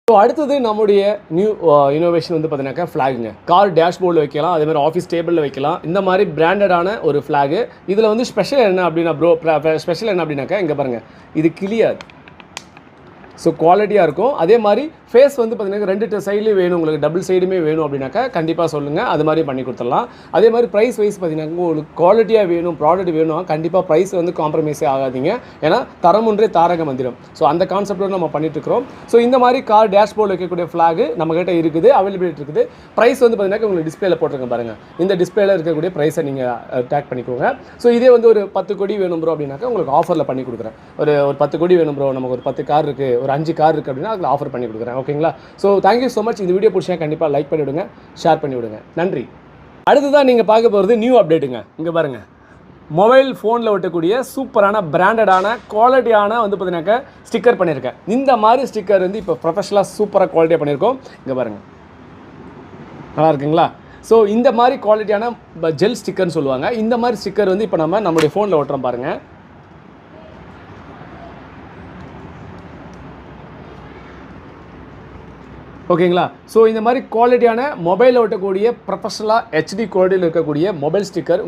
So அடுத்தது நம்முடைய new innovation வந்து பார்த்தீங்கன்னாக்கா ஃப்ளாகுங்க. கார் டேஷ்போர்டில் வைக்கலாம், அதேமாதிரி ஆஃபீஸ் டேபிளில் வைக்கலாம். இந்த மாதிரி பிராண்டடான ஒரு ஃப்ளாகு. இதில் வந்து ஸ்பெஷல் என்ன அப்படின்னா ஸ்பெஷல் என்ன அப்படின்னாக்கா இங்கே பாருங்கள், இது கிளியாது. ஸோ குவாலிட்டியாக இருக்கும். அதே மாதிரி ஃபேஸ் வந்து பார்த்தீங்கன்னா 2 சைட்லேயும் வேணும், உங்களுக்கு டபுள் சைடுமே வேணும் அப்படின்னாக்கா கண்டிப்பாக சொல்லுங்கள், அது மாதிரி பண்ணி கொடுத்துடலாம். அதே மாதிரி ப்ரைஸ் வைஸ் பார்த்தீங்கன்னா உங்களுக்கு குவாலிட்டியாக வேணும், ப்ராடக்ட் வேணும், கண்டிப்பாக ப்ரைஸ் வந்து காம்ப்ரமைஸே ஆகாதீங்க. ஏன்னா தரம் ஒன்றே தாரக மந்திரம். ஸோ அந்த கான்செப்டில் நம்ம பண்ணிட்டுருக்கிறோம். ஸோ இந்த மாதிரி கார் டேஷ்போர்டில் வைக்கக்கூடிய ஃப்ளாகு நம்மகிட்ட இருக்குது, அவைலபிலிட்டி இருக்குது. ப்ரைஸ் வந்து பார்த்தீங்கன்னா உங்களுக்கு டிஸ்பிளேல போட்டிருக்கேன் பாருங்கள். இந்த டிஸ்பிளேல இருக்கக்கூடிய ப்ரைஸை நீங்கள் டேக் பண்ணிக்கோங்க. ஸோ இதே வந்து ஒரு 10 கோடி வேணும் ப்ரோ அப்படின்னாக்கா உங்களுக்கு ஆஃபரில் பண்ணி கொடுக்குறேன். ஒரு 10 கோடி வேணும் ப்ரோ, நமக்கு ஒரு 10 கார் இருக்குது, ஒரு 5 கார் இருக்குது அப்படின்னா அதில் ஆஃபர் பண்ணி கொடுக்குறேன். ஓகேங்களா? So thank you so much. இந்த வீடியோ பிடிச்சா கண்டிப்பாக லைக் பண்ணிவிடுங்க, ஷேர் பண்ணிவிடுங்க. நன்றி. அடுத்ததான் நீங்கள் பார்க்க போகிறது நியூ அப்டேட்டுங்க. இங்கே பாருங்கள், மொபைல் ஃபோனில் ஒட்டக்கூடிய சூப்பரான பிராண்டடான குவாலிட்டியான வந்து பார்த்தீங்கன்னாக்கா ஸ்டிக்கர் பண்ணியிருக்கேன். இந்த மாதிரி ஸ்டிக்கர் வந்து இப்போ ப்ரொஃபஷனலாக சூப்பராக குவாலிட்டியாக பண்ணியிருக்கோம். இங்கே பாருங்கள், நல்லா இருக்குங்களா? ஸோ இந்த மாதிரி குவாலிட்டியான ஜெல் ஸ்டிக்கர்னு சொல்லுவாங்க. இந்த மாதிரி ஸ்டிக்கர் வந்து இப்போ நம்மளுடைய ஃபோனில் ஒட்டுறோம் பாருங்கள். ஓகேங்களா? ஸோ இந்த மாதிரி குவாலிட்டியான மொபைலில் ஒட்டக்கூடிய ப்ரொஃபஷனலாக HD குவாலிட்டியில் இருக்கக்கூடிய மொபைல் ஸ்டிக்கர்